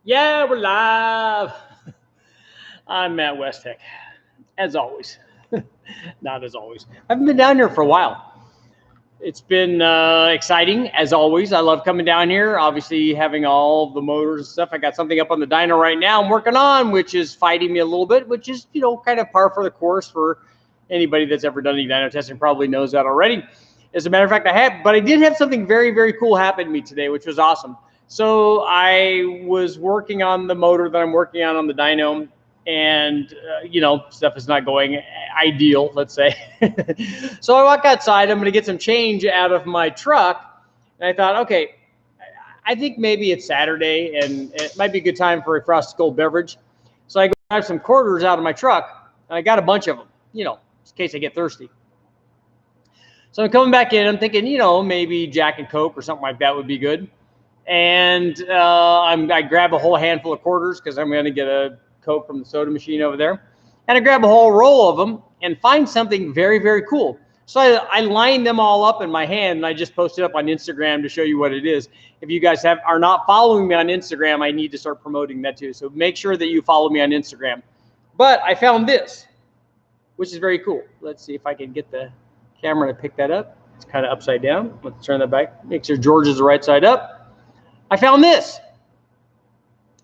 Yeah, we're live. I'm Matt Westheck, as always. Not as always. I haven't been down here for a while. It's been exciting, as always. I love coming down here, obviously having all the motors and stuff. I got something up on the dyno right now I'm working on, which is fighting me a little bit, which is, kind of par for the course for anybody that's ever done any dyno testing probably knows that already. As a matter of fact, I did have something very, very cool happen to me today, which was awesome. So I was working on the motor that I'm working on the dyno, and stuff is not going ideal, let's say. So I walk outside. I'm going to get some change out of my truck, and I thought, okay, I think maybe it's Saturday, and it might be a good time for a frosted cold beverage. So I go grab some quarters out of my truck, and I got a bunch of them, in case I get thirsty. So I'm coming back in. I'm thinking, maybe Jack and Coke or something like that would be good. And I grab a whole handful of quarters because I'm going to get a Coke from the soda machine over there. And I grab a whole roll of them and find something very, very cool. So I line them all up in my hand, and I just posted up on Instagram to show you what it is. If you guys are not following me on Instagram, I need to start promoting that too. So make sure that you follow me on Instagram. But I found this, which is very cool. Let's see if I can get the camera to pick that up. It's kind of upside down. Let's turn that back. Make sure George is the right side up. I found this.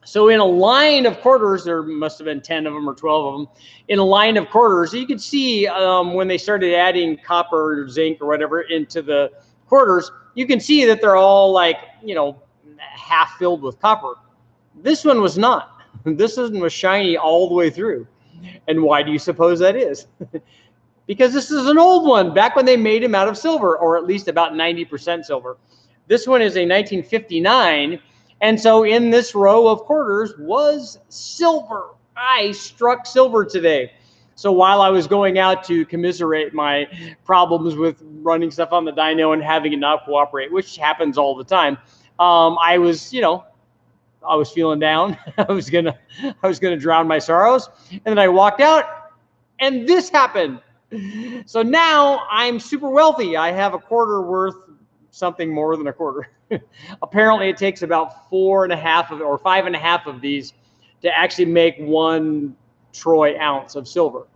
So in a line of quarters, there must have been 10 of them or 12 of them. In a line of quarters, you could see when they started adding copper or zinc or whatever into the quarters, you can see that they're all like, half filled with copper. This one was not. This one was shiny all the way through. And why do you suppose that is? Because this is an old one, back when they made them out of silver, or at least about 90% silver. This one is a 1959, and so in this row of quarters was silver. I struck silver today. So while I was going out to commiserate my problems with running stuff on the dyno and having it not cooperate, which happens all the time, I was feeling down. I was gonna drown my sorrows, and then I walked out, and this happened. So now I'm super wealthy. I have a quarter worth something more than a quarter. Apparently it takes about 4.5 or 5.5 of these to actually make 1 troy ounce of silver.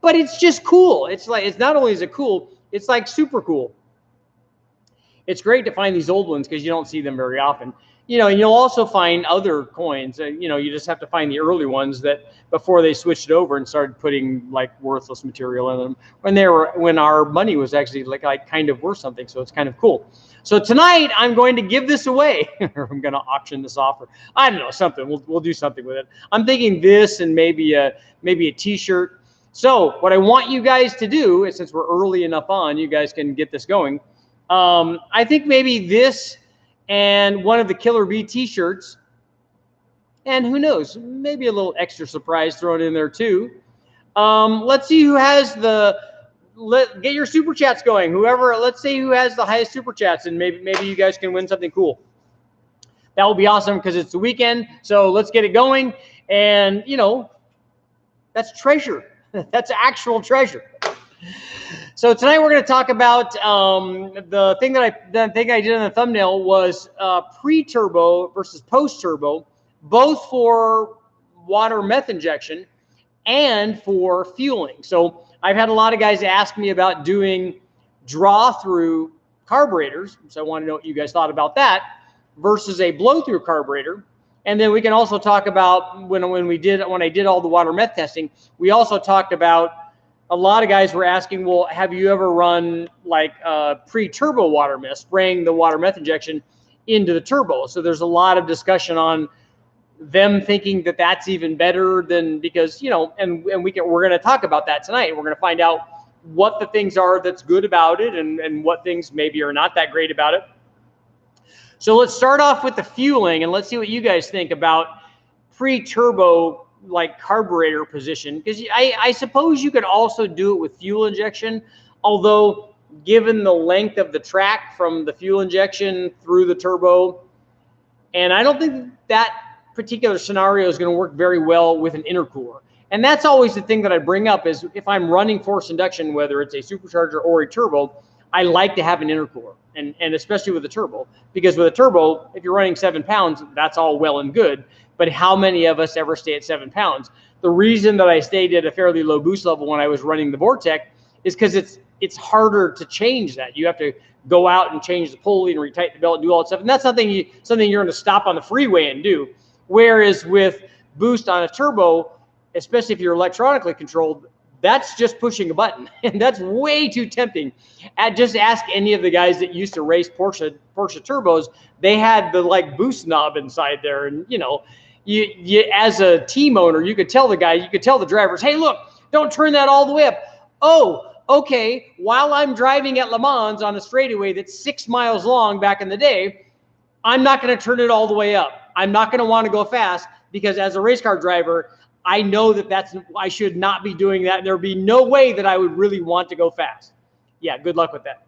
But it's just cool. It's not only is it cool, it's like super cool. It's great to find these old ones because you don't see them very often. And you'll also find other coins. You just have to find the early ones that before they switched it over and started putting like worthless material in them when our money was actually like kind of worth something. So it's kind of cool. So tonight I'm going to give this away. I'm going to auction this off. I don't know, something. We'll do something with it. I'm thinking this and maybe a T-shirt. So what I want you guys to do is, since we're early enough on, you guys can get this going. I think maybe this and one of the Killer Bee T-shirts, and who knows, maybe a little extra surprise thrown in there too. Let's see who has get your super chats going. Let's see who has the highest super chats, and maybe you guys can win something cool. That will be awesome because it's the weekend. So let's get it going. And that's treasure. That's actual treasure. So tonight we're going to talk about the thing I did in the thumbnail was pre-turbo versus post-turbo, both for water meth injection and for fueling. So I've had a lot of guys ask me about doing draw-through carburetors, so I want to know what you guys thought about that, versus a blow-through carburetor. And then we can also talk about when I did all the water meth testing, we also talked about a lot of guys were asking, well, have you ever run like pre-turbo water meth, spraying the water meth injection into the turbo? So there's a lot of discussion on them thinking that that's even better than, because, and we're going to talk about that tonight. We're going to find out what the things are that's good about it and what things maybe are not that great about it. So let's start off with the fueling, and let's see what you guys think about pre-turbo like carburetor position, because I suppose you could also do it with fuel injection, although given the length of the track from the fuel injection through the turbo, and I don't think that particular scenario is going to work very well with an intercooler. And that's always the thing that I bring up is if I'm running forced induction, whether it's a supercharger or a turbo, I like to have an intercooler, and especially with a turbo, because with a turbo, if you're running 7 pounds, that's all well and good. But how many of us ever stay at 7 pounds? The reason that I stayed at a fairly low boost level when I was running the Vortec is because it's harder to change that. You have to go out and change the pulley and retighten the belt and do all that stuff. And that's something you're going to stop on the freeway and do. Whereas with boost on a turbo, especially if you're electronically controlled, that's just pushing a button, and that's way too tempting. Just ask any of the guys that used to race Porsche turbos. They had the like boost knob inside there, and you as a team owner, you could tell the drivers, hey, look, don't turn that all the way up. Oh, okay. While I'm driving at Le Mans on a straightaway that's 6 miles long back in the day, I'm not going to turn it all the way up. I'm not going to want to go fast, because as a race car driver, I know I should not be doing that. There'd be no way that I would really want to go fast. Yeah, good luck with that.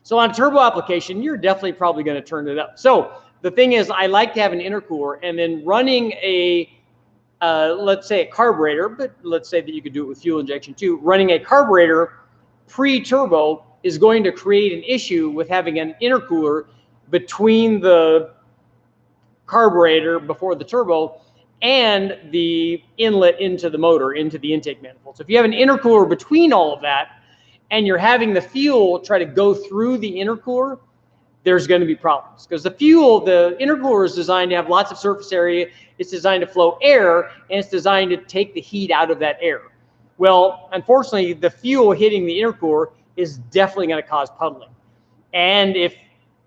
So on a turbo application, you're definitely probably going to turn it up. So the thing is, I like to have an intercooler, and then running let's say a carburetor, but let's say that you could do it with fuel injection too. Running a carburetor pre-turbo is going to create an issue with having an intercooler between the carburetor before the turbo and the inlet into the motor, into the intake manifold. So if you have an intercooler between all of that, and you're having the fuel try to go through the intercooler, there's going to be problems, because the intercooler is designed to have lots of surface area. It's designed to flow air, and it's designed to take the heat out of that air. Well, unfortunately, the fuel hitting the intercooler is definitely going to cause puddling. And if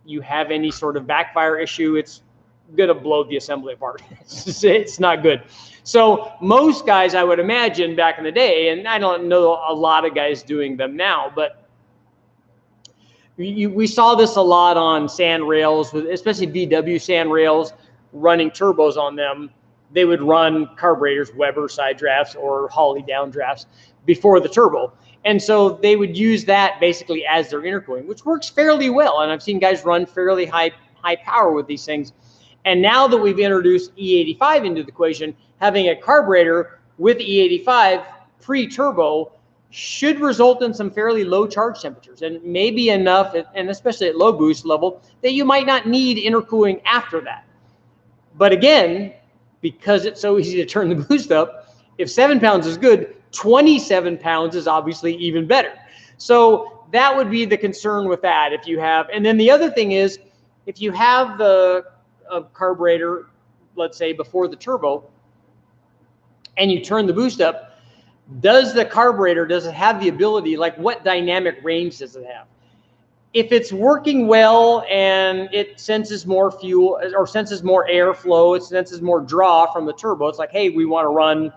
you have any sort of backfire issue, it's going to blow the assembly apart. It's not good. So most guys, I would imagine back in the day, and I don't know a lot of guys doing them now, but we saw this a lot on sand rails, especially VW sand rails, running turbos on them. They would run carburetors, Weber side drafts or Holley down drafts before the turbo. And so they would use that basically as their intercooling, which works fairly well. And I've seen guys run fairly high power with these things. And now that we've introduced E85 into the equation, having a carburetor with E85 pre-turbo should result in some fairly low charge temperatures, and maybe enough, and especially at low boost level, that you might not need intercooling after that. But again, because it's so easy to turn the boost up, if 7 pounds is good, 27 pounds is obviously even better. So that would be the concern with that. If you have, and then the other thing is, if you have the carburetor, let's say before the turbo, and you turn the boost up, does the carburetor, does it have the ability, like what dynamic range does it have? If it's working well and it senses more fuel or senses more airflow, it senses more draw from the turbo, it's like, hey, we want to run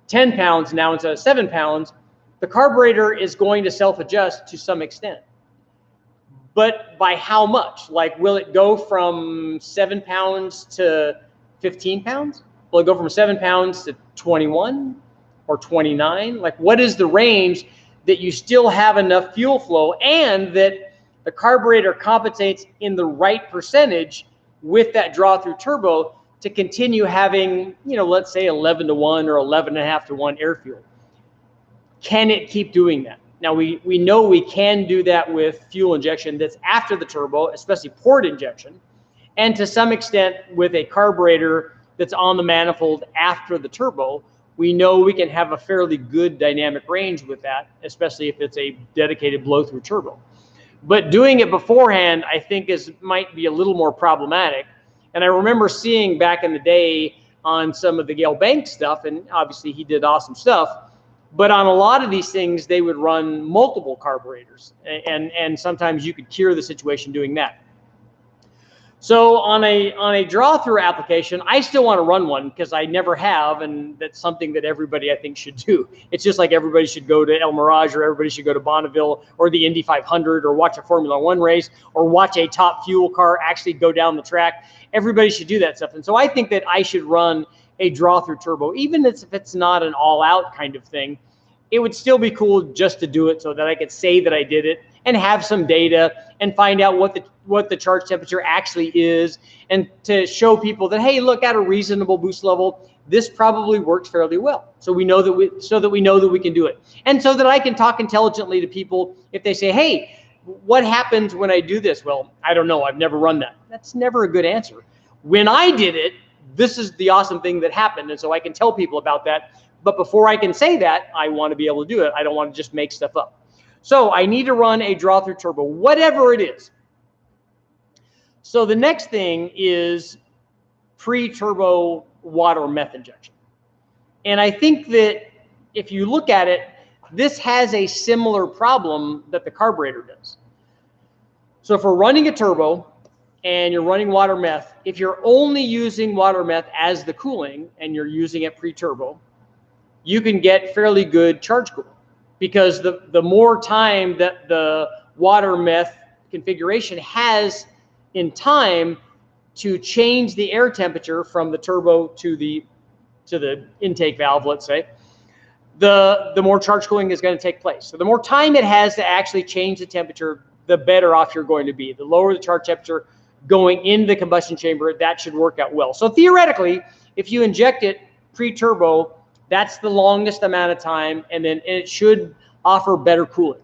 10 pounds now instead of 7 pounds, the carburetor is going to self-adjust to some extent. But by how much? Like, will it go from 7 pounds to 15 pounds? Will it go from 7 pounds to 21 or 29? Like, what is the range that you still have enough fuel flow and that the carburetor compensates in the right percentage with that draw through turbo to continue having, let's say 11 to 1 or 11.5 to 1 air fuel? Can it keep doing that? Now, we know we can do that with fuel injection that's after the turbo, especially port injection, and to some extent with a carburetor that's on the manifold after the turbo. We know we can have a fairly good dynamic range with that, especially if it's a dedicated blow-through turbo. But doing it beforehand, I think, might be a little more problematic. And I remember seeing back in the day on some of the Gale Banks stuff, and obviously he did awesome stuff, but on a lot of these things, they would run multiple carburetors, and sometimes you could cure the situation doing that. So on a draw-through application, I still want to run one because I never have, and that's something that everybody, I think, should do. It's just like everybody should go to El Mirage, or everybody should go to Bonneville or the Indy 500, or watch a Formula One race, or watch a top fuel car actually go down the track. Everybody should do that stuff. And so I think that I should run a draw-through turbo, even if it's not an all-out kind of thing. It would still be cool just to do it so that I could say that I did it and have some data and find out what the charge temperature actually is, and to show people that, hey, look, at a reasonable boost level, this probably works fairly well. So we know that we know that we can do it. And so that I can talk intelligently to people if they say, hey, what happens when I do this? Well, I don't know. I've never run that. That's never a good answer. When I did it, this is the awesome thing that happened. And so I can tell people about that. But before I can say that, I want to be able to do it. I don't want to just make stuff up. So I need to run a draw through turbo, whatever it is. So the next thing is pre-turbo water meth injection. And I think that if you look at it, this has a similar problem that the carburetor does. So if we're running a turbo and you're running water meth, if you're only using water meth as the cooling and you're using it pre-turbo, you can get fairly good charge cooling, because the more time that the water meth configuration has in time to change the air temperature from the turbo to the intake valve, let's say, the more charge cooling is going to take place. So the more time it has to actually change the temperature, the better off you're going to be. The lower the charge temperature going into the combustion chamber, that should work out well. So theoretically, if you inject it pre-turbo, that's the longest amount of time, and it should offer better cooling.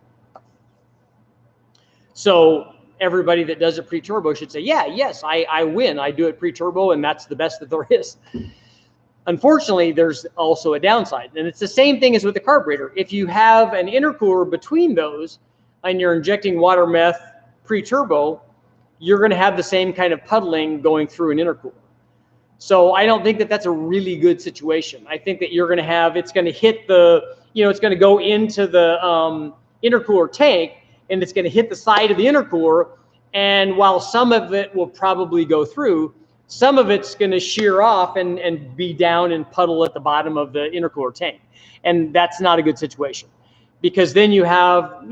So everybody that does it pre-turbo should say, yeah, yes, I win. I do it pre-turbo, and that's the best that there is. Unfortunately, there's also a downside, and it's the same thing as with the carburetor. If you have an intercooler between those and you're injecting water meth pre-turbo, you're going to have the same kind of puddling going through an intercooler. So I don't think that that's a really good situation. I think that you're going to have, it's going to hit the, it's going to go into the intercooler tank, and it's going to hit the side of the intercooler. And while some of it will probably go through, some of it's going to shear off and be down and puddle at the bottom of the intercooler tank. And that's not a good situation, because then you have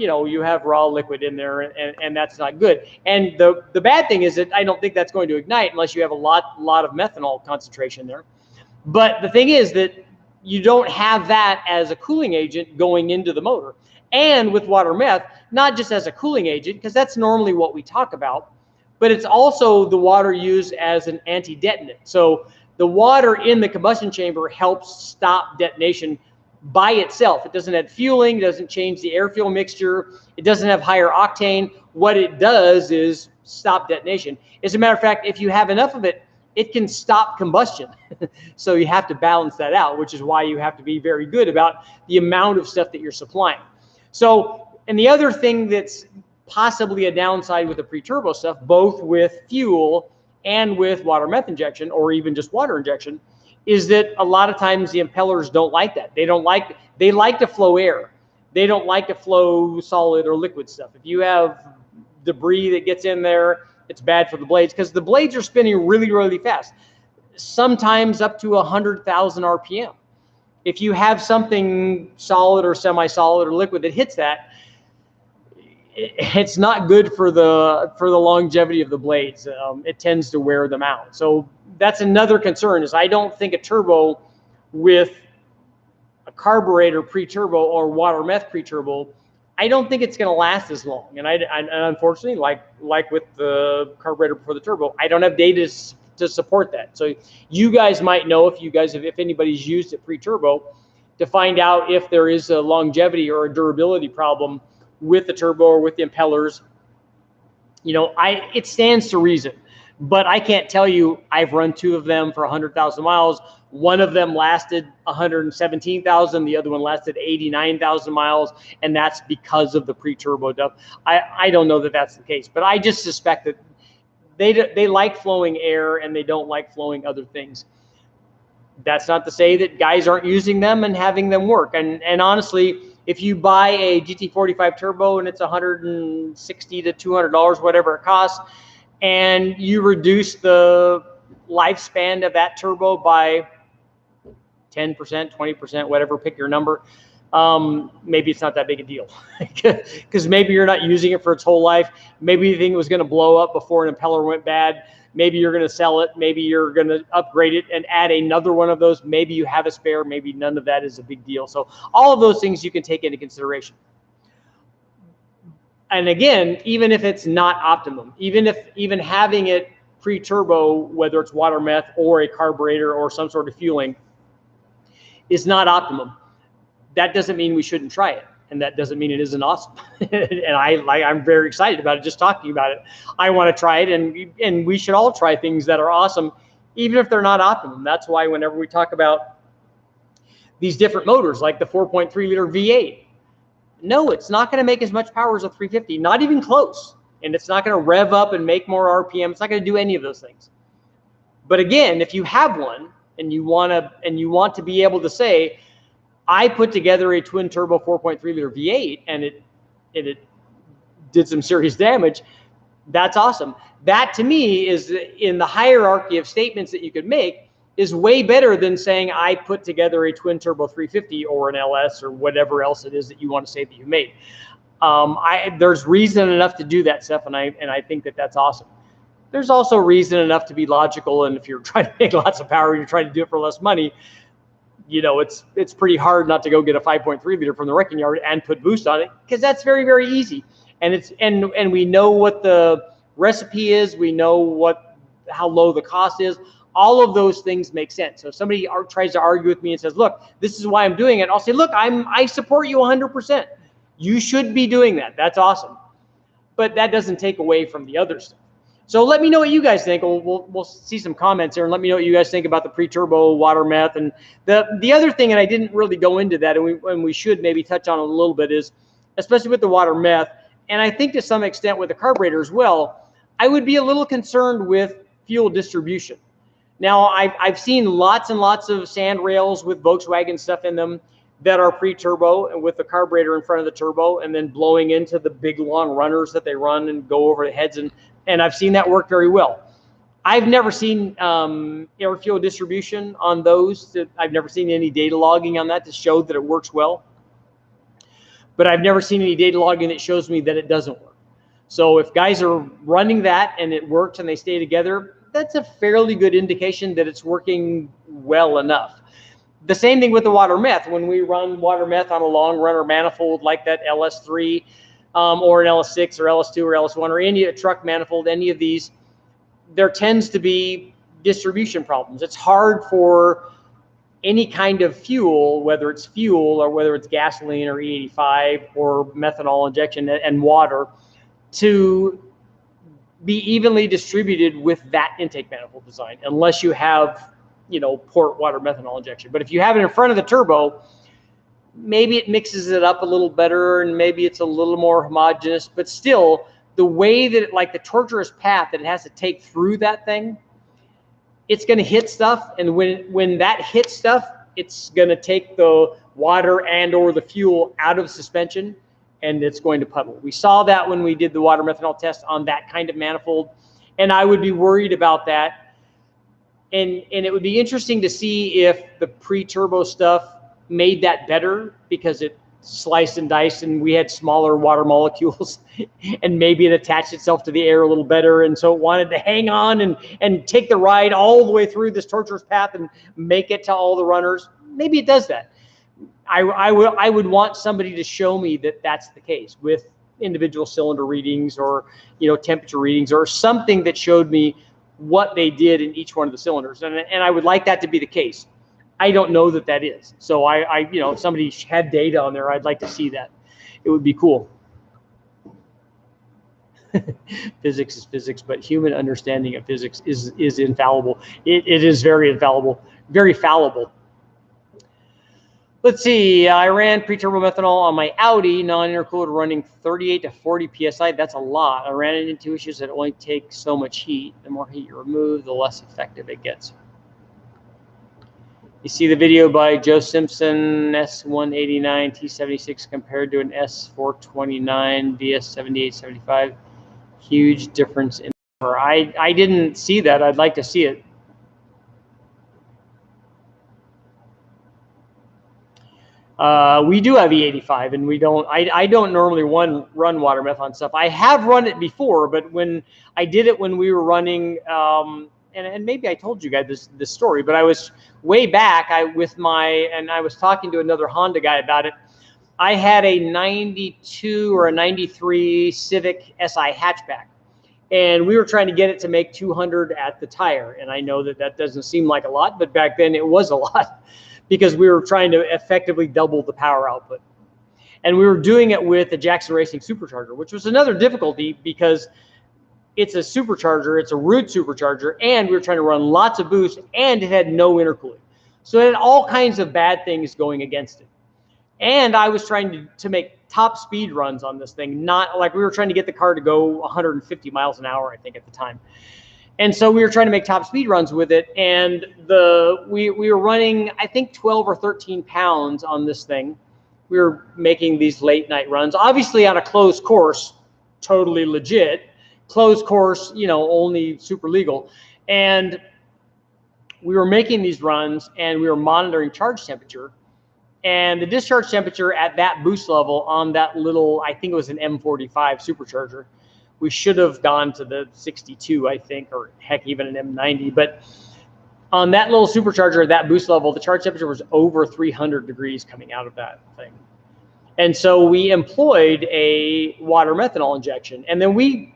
raw liquid in there, and that's not good. And the bad thing is that I don't think that's going to ignite unless you have a lot of methanol concentration there. But the thing is that you don't have that as a cooling agent going into the motor. And with water meth, not just as a cooling agent, because that's normally what we talk about, but it's also the water used as an anti-detonant. So the water in the combustion chamber helps stop detonation by itself. It doesn't add fueling, it doesn't change the air fuel mixture, it doesn't have higher octane. What it does is stop detonation. As a matter of fact, if you have enough of it, it can stop combustion. So you have to balance that out, which is why you have to be very good about the amount of stuff that you're supplying. So, and the other thing that's possibly a downside with the pre-turbo stuff, both with fuel and with water meth injection, or even just water injection, is that a lot of times the impellers don't like that. They like to flow air. They don't like to flow solid or liquid stuff. If you have debris that gets in there, it's bad for the blades, because the blades are spinning really, really fast, sometimes up to 100,000 RPM. If you have something solid or semi-solid or liquid that hits that, it's not good for the longevity of the blades. It tends to wear them out. So that's another concern, is I don't think a turbo with a carburetor pre-turbo or water meth pre-turbo, I don't think it's going to last as long. And and unfortunately, like with the carburetor before the turbo, I don't have data to support that. So you guys might know, if anybody's used it pre-turbo, to find out if there is a longevity or a durability problem with the turbo or with the impellers. It stands to reason, but I can't tell you. I've run two of them for 100,000 miles. One of them lasted 117,000. The other one lasted 89,000 miles. And that's because of the pre-turbo stuff. I don't know that that's the case, but I just suspect that they like flowing air and they don't like flowing other things. That's not to say that guys aren't using them and having them work. And honestly, if you buy a GT45 turbo and it's $160 to $200, whatever it costs, and you reduce the lifespan of that turbo by 10%, 20%, whatever, pick your number, maybe it's not that big a deal, because maybe you're not using it for its whole life. Maybe you think it was going to blow up before an impeller went bad. Maybe you're going to sell it. Maybe you're going to upgrade it and add another one of those. Maybe you have a spare. Maybe none of that is a big deal. So all of those things you can take into consideration. And again, even if it's not optimum, even having it pre-turbo, whether it's water meth or a carburetor or some sort of fueling, is not optimum, that doesn't mean we shouldn't try it. And that doesn't mean it isn't awesome. And I'm very excited about it, just talking about it. I want to try it, and we should all try things that are awesome, even if they're not optimum. That's why whenever we talk about these different motors, like the 4.3 liter V8, no, it's not going to make as much power as a 350, not even close. And it's not going to rev up and make more RPM. It's not going to do any of those things. But again, if you have one and you want to be able to say, I put together a twin turbo 4.3 liter V8 and it did some serious damage, that's awesome. That to me is in the hierarchy of statements that you could make, is way better than saying I put together a twin turbo 350 or an LS or whatever else it is that you want to say that you made. There's reason enough to do that stuff, and I think that that's awesome. There's also reason enough to be logical, and if you're trying to make lots of power, you're trying to do it for less money, you know, it's pretty hard not to go get a 5.3 liter from the wrecking yard and put boost on it, because that's very, very easy. And we know what the recipe is. We know how low the cost is. All of those things make sense. So if somebody tries to argue with me and says, look, this is why I'm doing it, I'll say, look, I support you 100%. You should be doing that. That's awesome. But that doesn't take away from the other stuff. So let me know what you guys think. We'll see some comments here, and let me know what you guys think about the pre-turbo water meth. And the other thing, and I didn't really go into that, and we should maybe touch on it a little bit, is especially with the water meth, and I think to some extent with the carburetor as well, I would be a little concerned with fuel distribution. Now, I've seen lots and lots of sand rails with Volkswagen stuff in them that are pre-turbo and with the carburetor in front of the turbo and then blowing into the big long runners that they run and go over the heads, and I've seen that work very well. I've never seen air fuel distribution on those. I've never seen any data logging on that to show that it works well. But I've never seen any data logging that shows me that it doesn't work. So if guys are running that and it works and they stay together, that's a fairly good indication that it's working well enough. The same thing with the water meth. When we run water meth on a long runner manifold like that LS3 or an LS6 or LS2 or LS1 or any truck manifold, any of these, there tends to be distribution problems. It's hard for any kind of fuel, whether it's fuel or whether it's gasoline or E85 or methanol injection and water, to be evenly distributed with that intake manifold design, unless you have, you know, port water methanol injection. But if you have it in front of the turbo, maybe it mixes it up a little better and maybe it's a little more homogeneous, but still the way that like the tortuous path that it has to take through that thing, it's going to hit stuff. And when that hits stuff, it's going to take the water and or the fuel out of suspension and it's going to puddle. We saw that when we did the water methanol test on that kind of manifold. And I would be worried about that. And it would be interesting to see if the pre-turbo stuff made that better, because it sliced and diced and we had smaller water molecules and maybe it attached itself to the air a little better, and so it wanted to hang on and take the ride all the way through this tortuous path and make it to all the runners. Maybe it does that. I would want somebody to show me that that's the case with individual cylinder readings or, you know, temperature readings or something that showed me what they did in each one of the cylinders, and I would like that to be the case. I don't know that that is. So you know, if somebody had data on there, I'd like to see that. It would be cool. Physics is physics, but human understanding of physics is infallible. It is very infallible, very fallible. Let's see. I ran pre-turbo methanol on my Audi non-intercooled running 38 to 40 PSI. That's a lot. I ran it into issues that only take so much heat. The more heat you remove, the less effective it gets. You see the video by Joe Simpson, S189 T76 compared to an S429 VS7875. Huge difference in power. I didn't see that. I'd like to see it. We do have E85, and we don't. I don't normally run water meth on stuff. I have run it before, but when I did it when we were running, and maybe I told you guys this story, but I was way back. I was talking to another Honda guy about it. I had a 92 or a 93 Civic SI hatchback, and we were trying to get it to make 200 at the tire. And I know that that doesn't seem like a lot, but back then it was a lot because we were trying to effectively double the power output. And we were doing it with a Jackson Racing supercharger, which was another difficulty because it's a supercharger, it's a root supercharger, and we were trying to run lots of boost, and it had no intercooling. So it had all kinds of bad things going against it. And I was trying to make top speed runs on this thing, not like we were trying to get the car to go 150 miles an hour, I think, at the time. And so we were trying to make top speed runs with it. And we were running, I think, 12 or 13 pounds on this thing. We were making these late night runs, obviously on a closed course, totally legit. Closed course, you know, only super legal. And we were making these runs and we were monitoring charge temperature. And the discharge temperature at that boost level on that little, I think it was an M45 supercharger. We should have gone to the 62, I think, or heck, even an M90. But on that little supercharger at that boost level, the charge temperature was over 300 degrees coming out of that thing. And so we employed a water methanol injection. And then we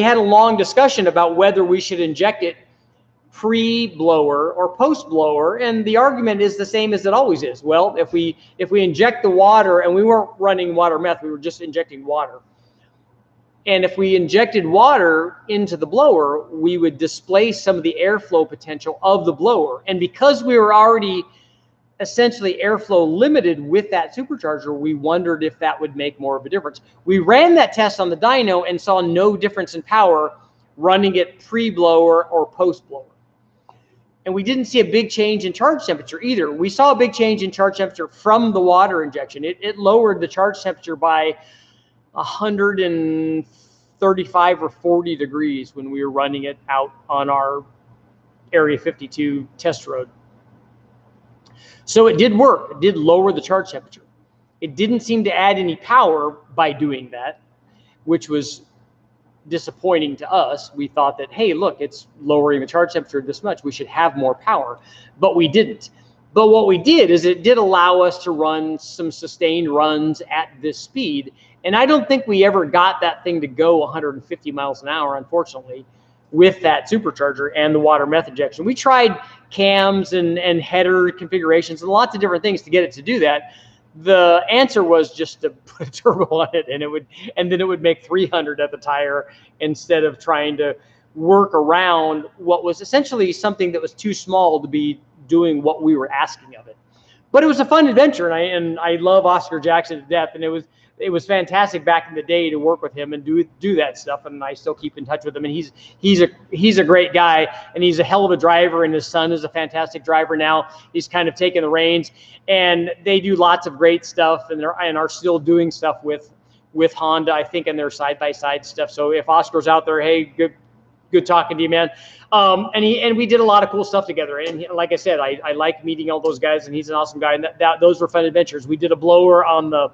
had a long discussion about whether we should inject it pre-blower or post-blower, and the argument is the same as it always is. Well, if we inject the water, and we weren't running water meth, we were just injecting water. And if we injected water into the blower, we would displace some of the airflow potential of the blower. And because we were already essentially airflow limited with that supercharger, we wondered if that would make more of a difference. We ran that test on the dyno and saw no difference in power running it pre-blower or post-blower. And we didn't see a big change in charge temperature either. We saw a big change in charge temperature from the water injection. It lowered the charge temperature by 135 or 40 degrees when we were running it out on our Area 52 test road. So it did work. It did lower the charge temperature. It didn't seem to add any power by doing that, which was disappointing to us. We thought that, hey, look, it's lowering the charge temperature this much, we should have more power, but we didn't. But what we did is it did allow us to run some sustained runs at this speed. And I don't think we ever got that thing to go 150 miles an hour, unfortunately, with that supercharger and the water meth injection. We tried cams and header configurations and lots of different things to get it to do that. The answer was just to put a turbo on it, and then it would make 300 at the tire instead of trying to work around what was essentially something that was too small to be doing what we were asking of it. But it was a fun adventure, and I love Oscar Jackson to death, and it was fantastic back in the day to work with him and do that stuff. And I still keep in touch with him, and he's a great guy, and he's a hell of a driver, and his son is a fantastic driver now. He's kind of taken the reins, and they do lots of great stuff, and are still doing stuff with Honda, I think, in their side-by-side stuff. So if Oscar's out there, hey, good talking to you, man. And we did a lot of cool stuff together. And like I said, I like meeting all those guys, and he's an awesome guy. And those were fun adventures. We did a blower on the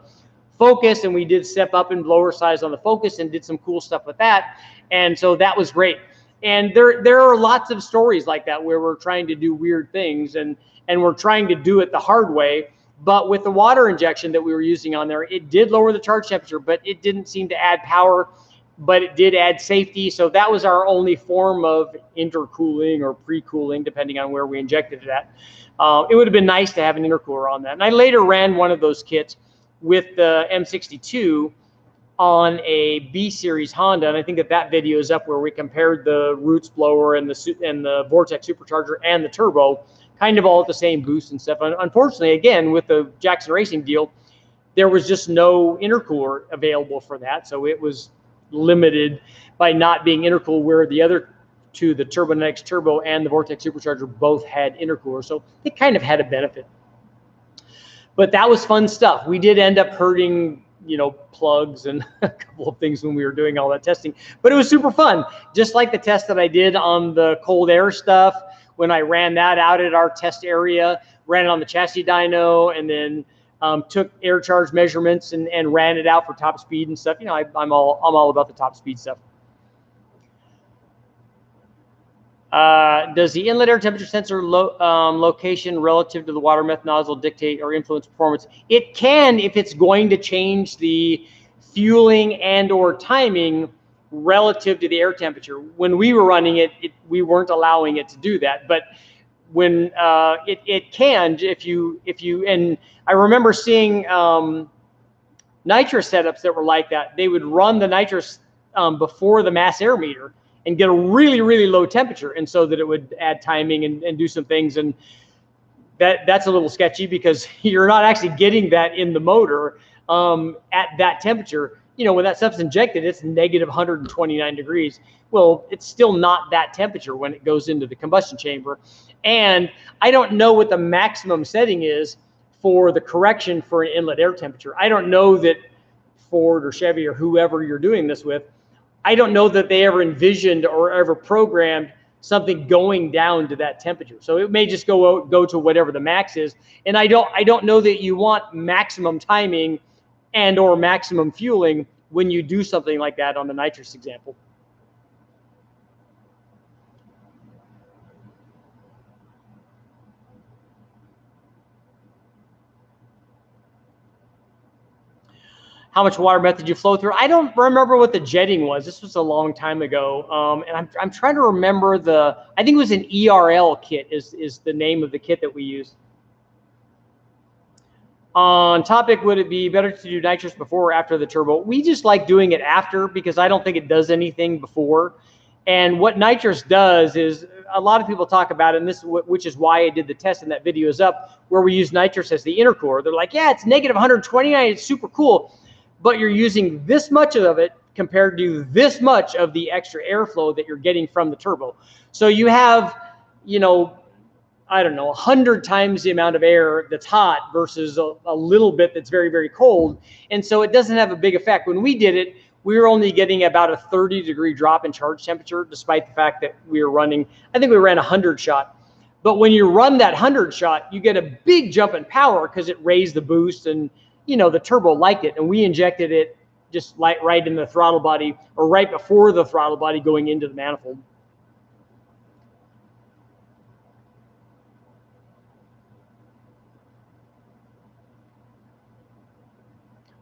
Focus, and we did step up in blower size on the Focus and did some cool stuff with that. And so that was great. And there are lots of stories like that where we're trying to do weird things, and we're trying to do it the hard way. But with the water injection that we were using on there, it did lower the charge temperature, but it didn't seem to add power, but it did add safety. So that was our only form of intercooling or pre-cooling, depending on where we injected it at. It would have been nice to have an intercooler on that. And I later ran one of those kits with the M62 on a B-Series Honda, and I think that video is up where we compared the Roots blower and the Vortex supercharger and the turbo, kind of all at the same boost and stuff. Unfortunately, again, with the Jackson Racing deal, there was just no intercooler available for that, so it was limited by not being intercooled, where the other two, the Turbonetics Turbo and the Vortex supercharger, both had intercoolers, so it kind of had a benefit. But that was fun stuff. We did end up hurting, plugs and a couple of things when we were doing all that testing. But it was super fun. Just like the test that I did on the cold air stuff, when I ran that out at our test area, ran it on the chassis dyno, and then took air charge measurements and ran it out for top speed and stuff. I'm all about the top speed stuff. Does the inlet air temperature sensor location relative to the water meth nozzle dictate or influence performance? It can if it's going to change the fueling and or timing relative to the air temperature. When we were running it, we weren't allowing it to do that. But when it can, if you and I remember seeing nitrous setups that were like that. They would run the nitrous before the mass air meter and get a really, really low temperature, and so that it would add timing and do some things. And that's a little sketchy because you're not actually getting that in the motor at that temperature. You know, when that stuff's injected, it's negative 129 degrees. Well, it's still not that temperature when it goes into the combustion chamber. And I don't know what the maximum setting is for the correction for an inlet air temperature. I don't know that Ford or Chevy or whoever you're doing this with, I don't know that they ever envisioned or ever programmed something going down to that temperature. So it may just go to whatever the max is. And I don't know that you want maximum timing and or maximum fueling when you do something like that on the nitrous example. How much water meth did you flow through? I don't remember what the jetting was. This was a long time ago. And I'm trying to remember I think it was an ERL kit is the name of the kit that we used. On topic, would it be better to do nitrous before or after the turbo? We just like doing it after because I don't think it does anything before. And what nitrous does is, a lot of people talk about it, and which is why I did the test, and that video is up, where we use nitrous as the intercooler. They're like, yeah, it's negative 129, it's super cool, but you're using this much of it compared to this much of the extra airflow that you're getting from the turbo. So you have, you know, I don't know, 100 times the amount of air that's hot versus a little bit that's very, very cold. And so it doesn't have a big effect. When we did it, we were only getting about a 30-degree drop in charge temperature, despite the fact that we were running, I think we ran a 100 shot. But when you run that 100 shot, you get a big jump in power because it raised the boost, and, you know, the turbo liked it. And we injected it just like right in the throttle body, or right before the throttle body going into the manifold.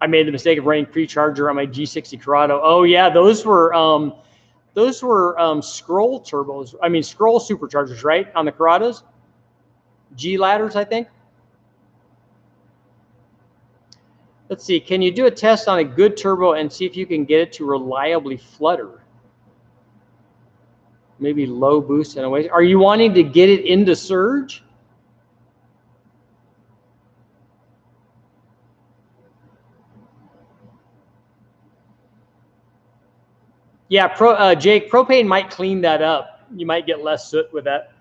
I made the mistake of running pre-charger on my G60 Corrado. Oh yeah, those were scroll turbos. I mean, scroll superchargers, right? On the Corrados, G ladders, I think. Let's see. Can you do a test on a good turbo and see if you can get it to reliably flutter? Maybe low boost and away. Are you wanting to get it into surge? Yeah, Jake, propane might clean that up. You might get less soot with that.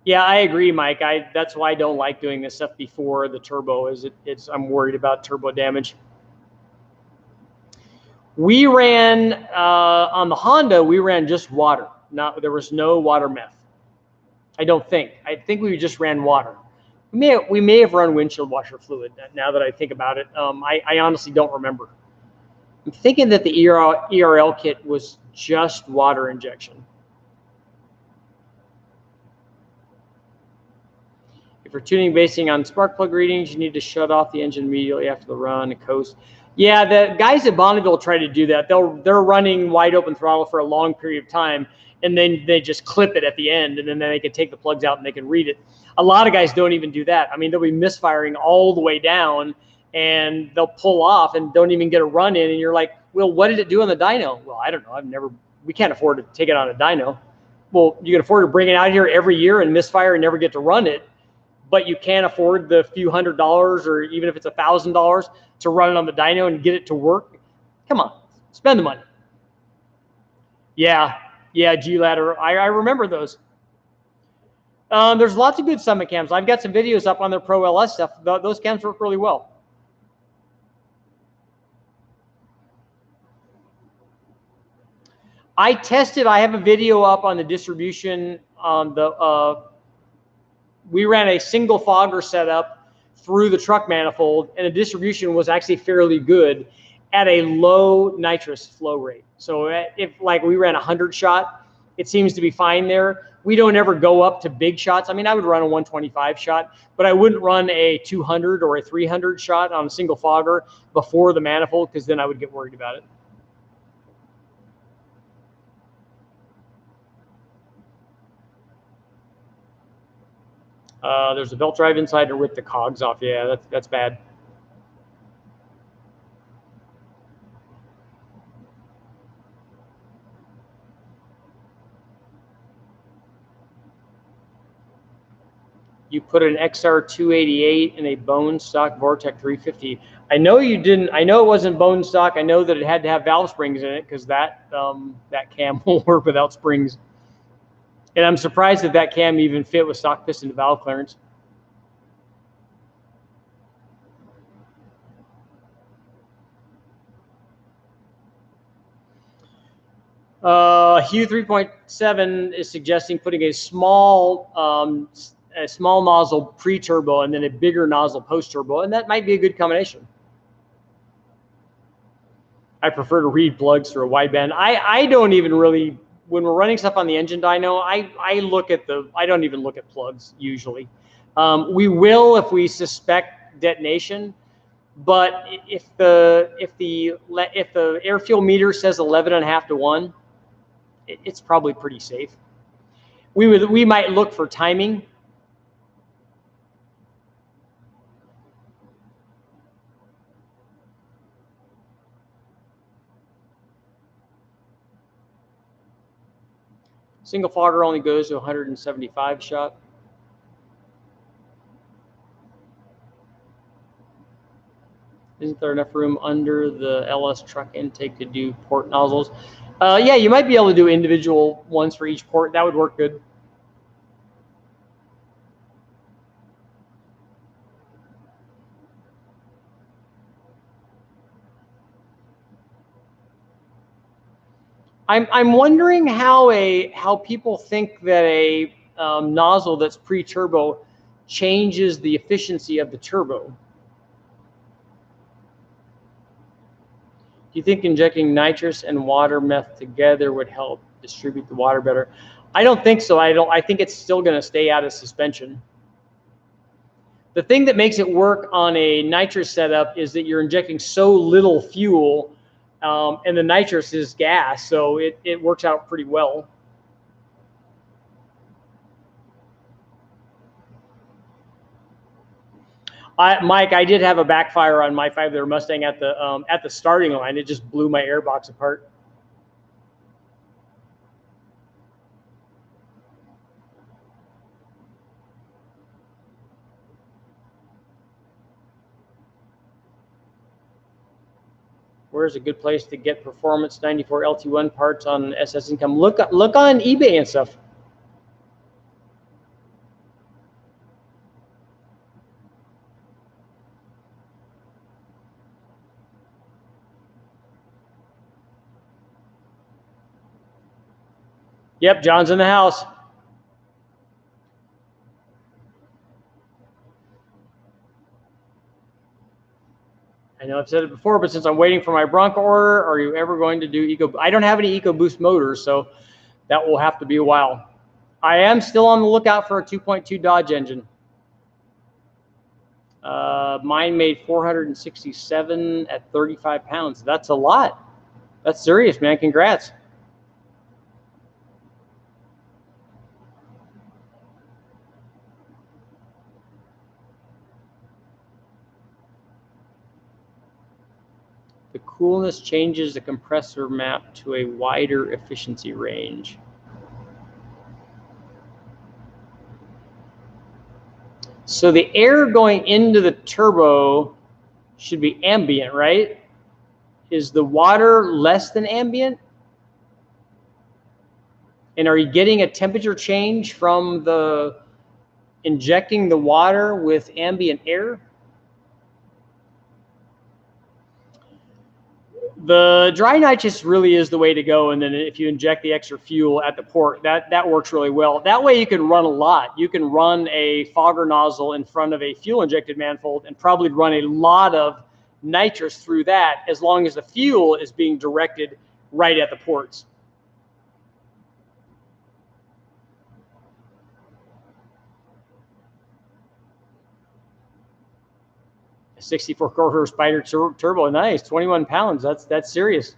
Yeah, I agree, Mike. That's why I don't like doing this stuff before the turbo. I'm worried about turbo damage. We ran on the Honda. We ran just water. There was no water meth. I don't think. I think we just ran water. We may have run windshield washer fluid. Now that I think about it, I honestly don't remember. I'm thinking that the ERL kit was just water injection. If you're tuning basing on spark plug readings, you need to shut off the engine immediately after the run and coast. Yeah, the guys at Bonneville try to do that. They're running wide open throttle for a long period of time, and then they just clip it at the end, and then they can take the plugs out and they can read it. A lot of guys don't even do that. I mean, they'll be misfiring all the way down, and they'll pull off and don't even get a run in, and you're like, well, what did it do on the dyno? Well, I don't know. We can't afford to take it on a dyno. Well, you can afford to bring it out here every year and misfire and never get to run it, but you can't afford the few $100s, or even if it's $1,000, to run it on the dyno and get it to work. Come on, spend the money. Yeah, G-Ladder. I remember those. There's lots of good Summit cams. I've got some videos up on their Pro LS stuff. Those cams work really well. I have a video up on the distribution on the we ran a single fogger setup through the truck manifold, and the distribution was actually fairly good at a low nitrous flow rate. So if like we ran a 100 shot, it seems to be fine there. We don't ever go up to big shots. I mean, I would run a 125 shot, but I wouldn't run a 200 or a 300 shot on a single fogger before the manifold, because then I would get worried about it. There's a belt drive inside to rip the cogs off. Yeah, that's bad. You put an XR288 in a bone stock Vortec 350. I know you didn't. I know it wasn't bone stock. I know that it had to have valve springs in it, because that cam won't work without springs. And I'm surprised that that cam even fit with stock piston to valve clearance. Hue 3.7 is suggesting putting a small nozzle pre-turbo and then a bigger nozzle post-turbo, and that might be a good combination. I prefer to read plugs through a wideband. I don't even really, when we're running stuff on the engine dyno, I don't even look at plugs usually. We will if we suspect detonation, but if the air fuel meter says 11.5 to 1, it's probably pretty safe. We might look for timing. Single fogger only goes to 175 shot. Isn't there enough room under the LS truck intake to do port nozzles? Yeah, you might be able to do individual ones for each port. That would work good. I'm wondering how people think that a nozzle that's pre-turbo changes the efficiency of the turbo. Do you think injecting nitrous and water meth together would help distribute the water better? I don't think so. I think it's still going to stay out of suspension. The thing that makes it work on a nitrous setup is that you're injecting so little fuel, and the nitrous is gas, so it works out pretty well. Mike, I did have a backfire on my 5-liter Mustang at the starting line. It just blew my airbox apart. Where's a good place to get Performance 94 LT1 parts on SS Income? Look on eBay and stuff. Yep, John's in the house. I know I've said it before, but since I'm waiting for my Bronco order, are you ever going to do Eco? I don't have any EcoBoost motors, so that will have to be a while. I am still on the lookout for a 2.2 Dodge engine. Mine made 467 at 35 pounds. That's a lot. That's serious, man. Congrats. The coolness changes the compressor map to a wider efficiency range. So the air going into the turbo should be ambient, right? Is the water less than ambient? And are you getting a temperature change from the injecting the water with ambient air? The dry nitrous really is the way to go, and then if you inject the extra fuel at the port, that works really well. That way you can run a lot. You can run a fogger nozzle in front of a fuel-injected manifold and probably run a lot of nitrous through that, as long as the fuel is being directed right at the ports. A 64 horse spider turbo, nice, 21 pounds. That's serious.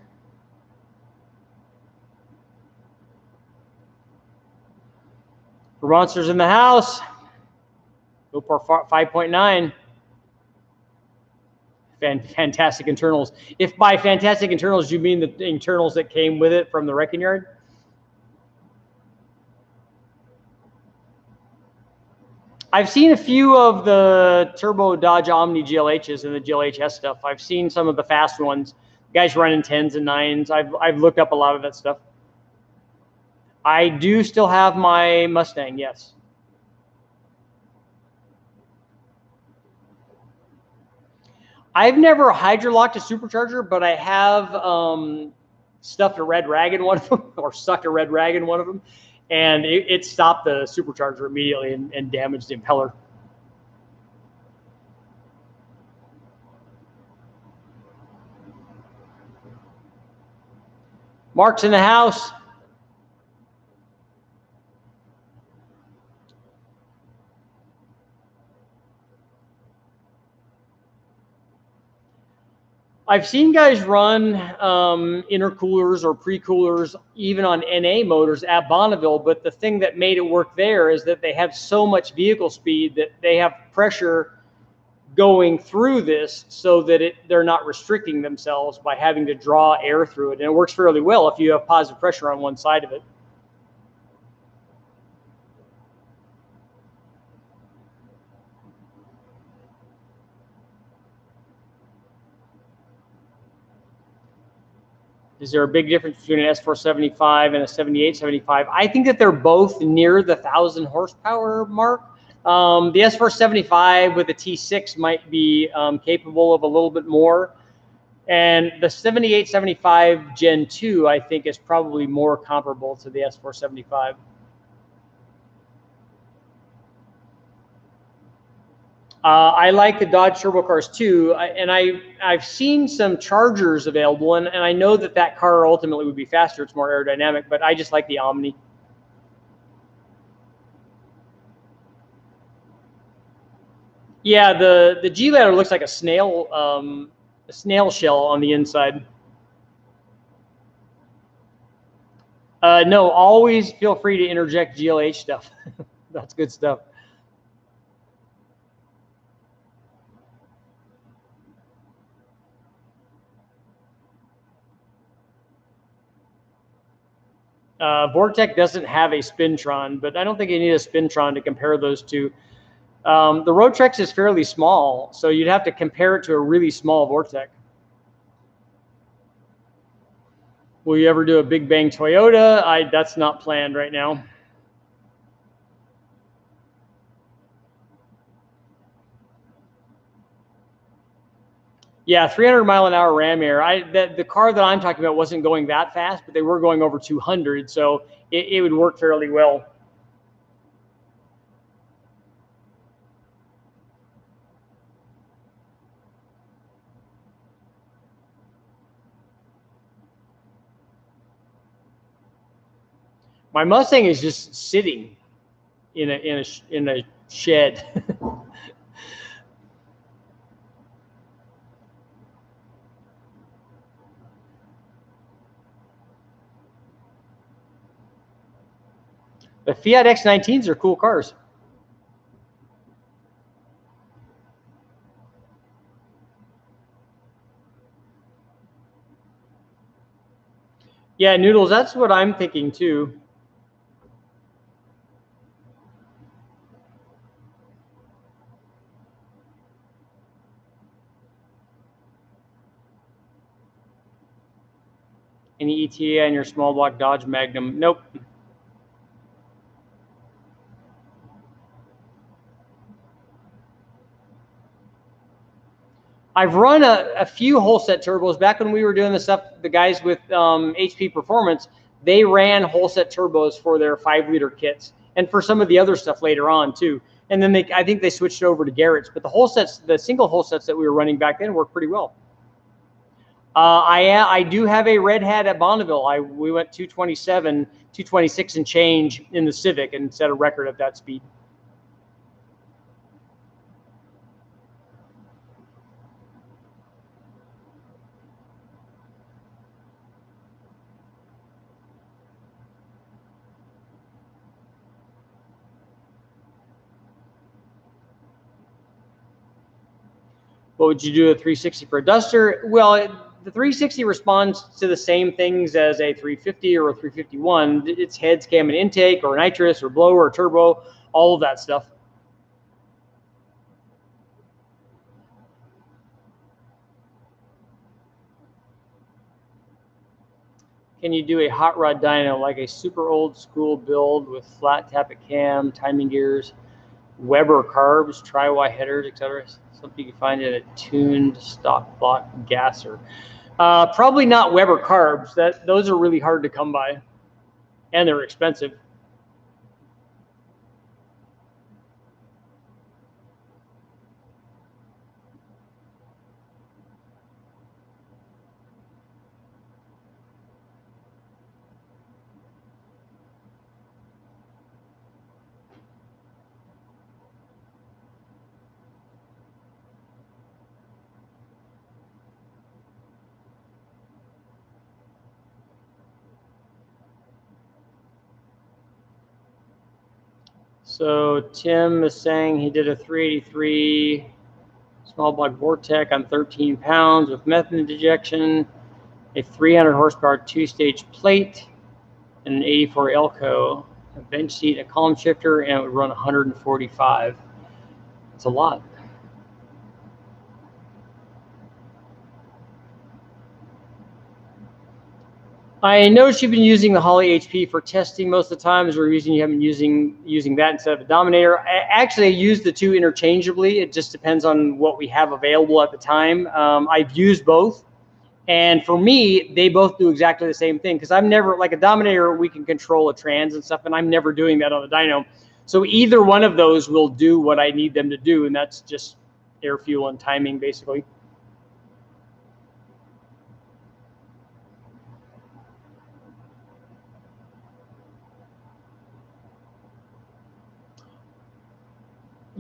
For monsters in the house, GoPro 5.9. Fantastic internals. If by fantastic internals you mean the internals that came with it from the wrecking yard. I've seen a few of the Turbo Dodge Omni GLHs and the GLHS stuff. I've seen some of the fast ones. Guys running 10s and 9s. I've looked up a lot of that stuff. I do still have my Mustang, yes. I've never hydrolocked a supercharger, but I have stuffed a red rag in one of them, or stuck a red rag in one of them, and it stopped the supercharger immediately and damaged the impeller. Mark's in the house. I've seen guys run intercoolers or pre-coolers even on NA motors at Bonneville, but the thing that made it work there is that they have so much vehicle speed that they have pressure going through this so that they're not restricting themselves by having to draw air through it. And it works fairly well if you have positive pressure on one side of it. Is there a big difference between an S475 and a 7875? I think that they're both near the 1,000 horsepower mark. The S475 with a T6 might be capable of a little bit more. And the 7875 Gen 2, I think, is probably more comparable to the S475. I like the Dodge Turbo cars too, and I've seen some Chargers available, and I know that car ultimately would be faster. It's more aerodynamic, but I just like the Omni. Yeah, the G ladder looks like a snail shell on the inside. No, always feel free to interject GLH stuff. That's good stuff. Vortec doesn't have a Spintron, but I don't think you need a Spintron to compare those two. The Roadtrex is fairly small, so you'd have to compare it to a really small Vortec. Will you ever do a Big Bang Toyota? That's not planned right now. Yeah, 300-mile-an-hour ram air. The car that I'm talking about wasn't going that fast, but they were going over 200, so it would work fairly well. My Mustang is just sitting in a shed. The Fiat X19s are cool cars. Yeah, Noodles, that's what I'm thinking too. Any ETA on your small block Dodge Magnum? Nope. I've run a few whole set turbos. Back when we were doing the stuff, the guys with HP Performance, they ran whole set turbos for their 5-liter kits and for some of the other stuff later on too. And then I think they switched over to Garrett's, but the whole sets, the single whole sets that we were running back then worked pretty well. I do have a red hat at Bonneville. We went 227, 226 and change in the Civic and set a record at that speed. What would you do a 360 for a Duster? Well, the 360 responds to the same things as a 350 or a 351. It's heads, cam, and intake, or nitrous, or blower, or turbo, all of that stuff. Can you do a hot rod dyno like a super old school build with flat tappet cam, timing gears, Weber carbs, tri-Y headers, etc.? Something you can find in a tuned stock block gasser. Probably not Weber carbs. Those are really hard to come by, and they're expensive. So Tim is saying he did a 383 small block Vortec on 13 pounds with methane dejection, a 300 horsepower 2-stage plate, and an 84 Elco, a bench seat, a column shifter, and it would run 145. That's a lot. I noticed you've been using the Holley HP for testing most of the time. Is there a reason you haven't been using that instead of a Dominator? I use the two interchangeably. It just depends on what we have available at the time. I've used both. And for me, they both do exactly the same thing because I'm never, like a Dominator, we can control a trans and stuff, and I'm never doing that on the dyno. So either one of those will do what I need them to do, and that's just air, fuel, and timing, basically.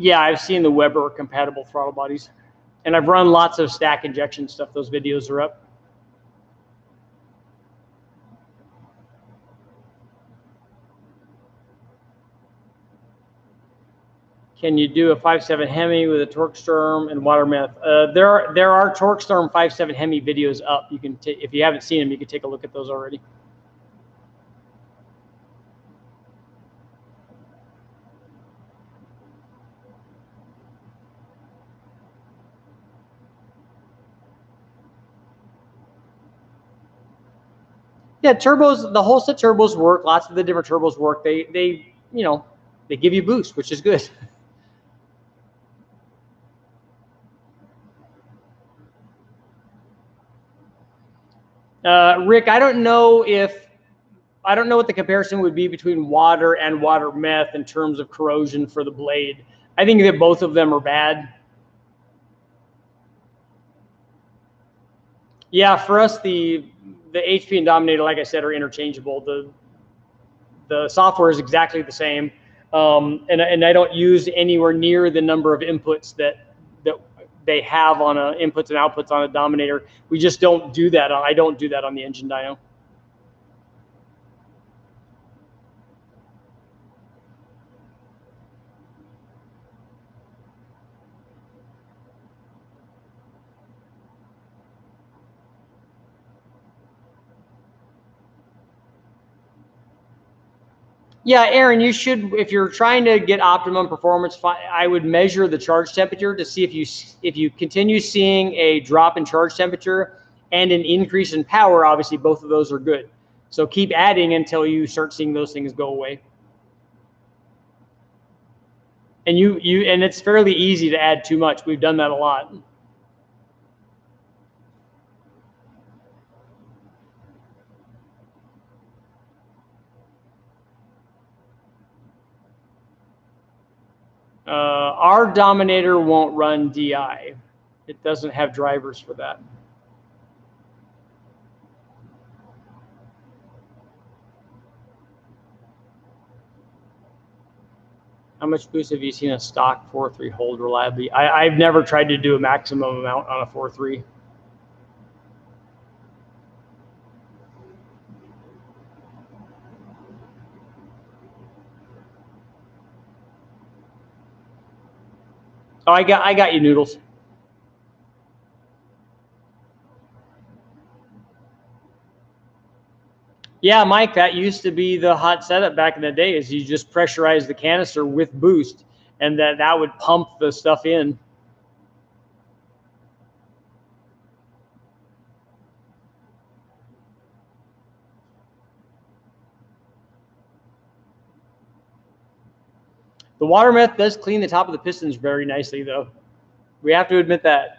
Yeah, I've seen the Weber compatible throttle bodies, and I've run lots of stack injection stuff. Those videos are up. Can you do a 5.7 Hemi with a torque storm and water meth? There are torque storm 5.7 Hemi videos up. You can, if you haven't seen them, you can take a look at those already. Yeah, turbos, the whole set turbos work. Lots of the different turbos work. They give you boost, which is good. Rick, I don't know what the comparison would be between water and water meth in terms of corrosion for the blade. I think that both of them are bad. Yeah, for us, the HP and Dominator, like I said, are interchangeable. The software is exactly the same, and I don't use anywhere near the number of inputs that they have on inputs and outputs on a Dominator. We just don't do that. I don't do that on the engine dyno. Yeah, Aaron, you should, if you're trying to get optimum performance, I would measure the charge temperature to see if you continue seeing a drop in charge temperature and an increase in power. Obviously, both of those are good. So keep adding until you start seeing those things go away. And and it's fairly easy to add too much. We've done that a lot. Our Dominator won't run DI. It doesn't have drivers for that. How much boost have you seen a stock 4.3 hold reliably? I've never tried to do a maximum amount on a 4.3. Oh, I got you, Noodles. Yeah, Mike, that used to be the hot setup back in the day, is you just pressurize the canister with boost, and that would pump the stuff in. The water meth does clean the top of the pistons very nicely, though. We have to admit that.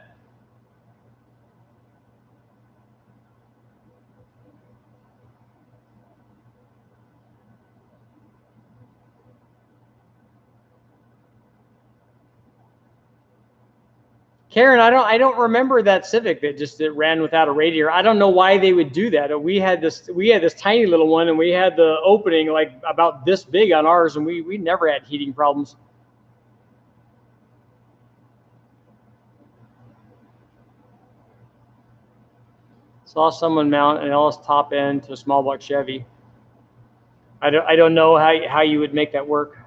Karen, I don't remember that Civic that ran without a radiator. I don't know why they would do that. We had this tiny little one, and we had the opening like about this big on ours, and we never had heating problems. Saw someone mount an LS top end to a small block Chevy. I don't know how you would make that work.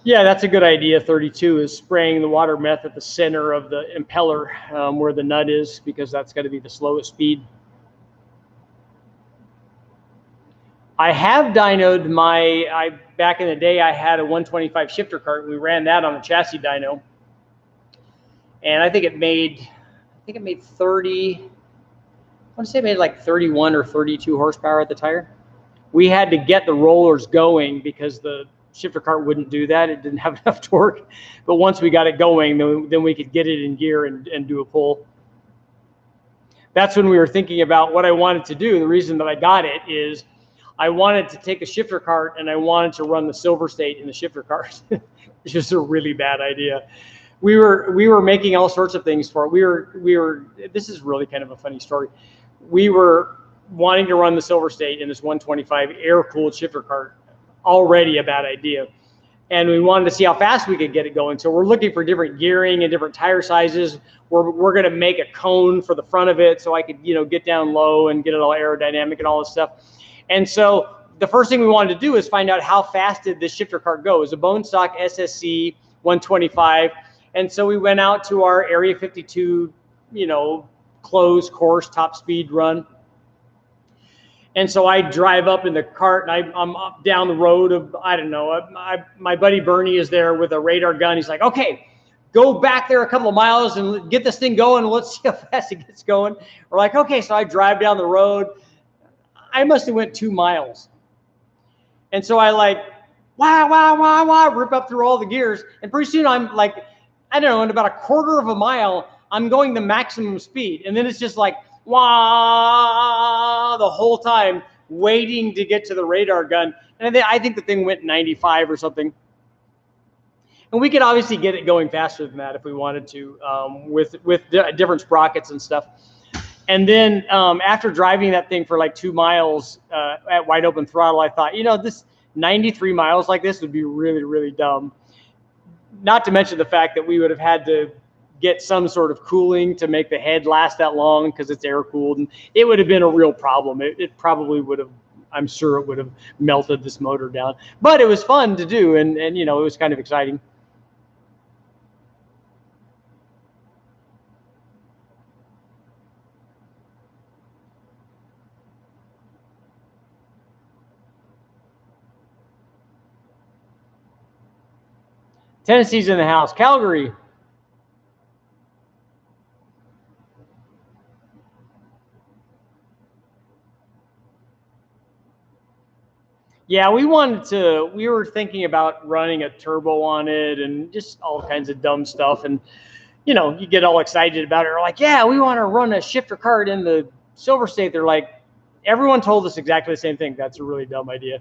Yeah, that's a good idea. 32 is spraying the water meth at the center of the impeller where the nut is, because that's got to be the slowest speed. I have dynoed back in the day, I had a 125 shifter cart. We ran that on the chassis dyno. And I think it made 30, I want to say it made like 31 or 32 horsepower at the tire. We had to get the rollers going because the shifter cart wouldn't do that. It didn't have enough torque. But once we got it going, then we could get it in gear and do a pull. That's when we were thinking about what I wanted to do. The reason that I got it is I wanted to take a shifter cart and I wanted to run the Silver State in the shifter cart, which is a really bad idea. We were making all sorts of things for it. We were. This is really kind of a funny story. We were wanting to run the Silver State in this 125 air-cooled shifter cart. Already a bad idea. And we wanted to see how fast we could get it going. So we're looking for different gearing and different tire sizes. We're going to make a cone for the front of it so I could, get down low and get it all aerodynamic and all this stuff. And so the first thing we wanted to do is find out how fast did this shifter cart go. It was a bone stock SSC 125. And so we went out to our Area 52, closed course top speed run. And so I drive up in the cart, and I'm up down the road of, I don't know, my buddy Bernie is there with a radar gun. He's like, okay, go back there a couple of miles and get this thing going. Let's see how fast it gets going. We're like, okay. So I drive down the road. I must have went 2 miles. And so I rip up through all the gears. And pretty soon I'm like, I don't know, in about a quarter of a mile, I'm going the maximum speed. And then it's just like, wah, the whole time waiting to get to the radar gun. And I think the thing went 95 or something. And we could obviously get it going faster than that if we wanted to, with different sprockets and stuff. And then after driving that thing for like 2 miles at wide open throttle, I thought, this 93 miles like this would be really, really dumb. Not to mention the fact that we would have had to get some sort of cooling to make the head last that long because it's air cooled, and it would have been a real problem. It probably would have, I'm sure it would have melted this motor down, but it was fun to do, and it was kind of exciting. Tennessee's in the house. Calgary. Yeah, we were thinking about running a turbo on it and just all kinds of dumb stuff. And, you get all excited about it. We're like, yeah, we want to run a shifter kart in the Silver State. They're like, everyone told us exactly the same thing. That's a really dumb idea.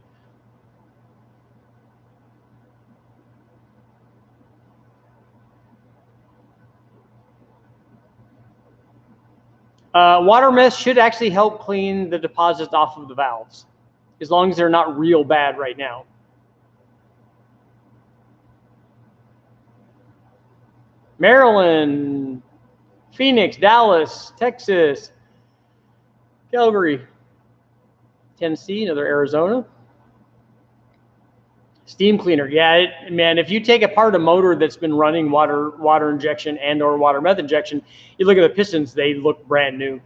Water mist should actually help clean the deposits off of the valves, as long as they're not real bad right now. Maryland, Phoenix, Dallas, Texas, Calgary, Tennessee, another Arizona. Steam cleaner, yeah, man. If you take apart a motor that's been running water injection and/or water meth injection, you look at the pistons; they look brand new.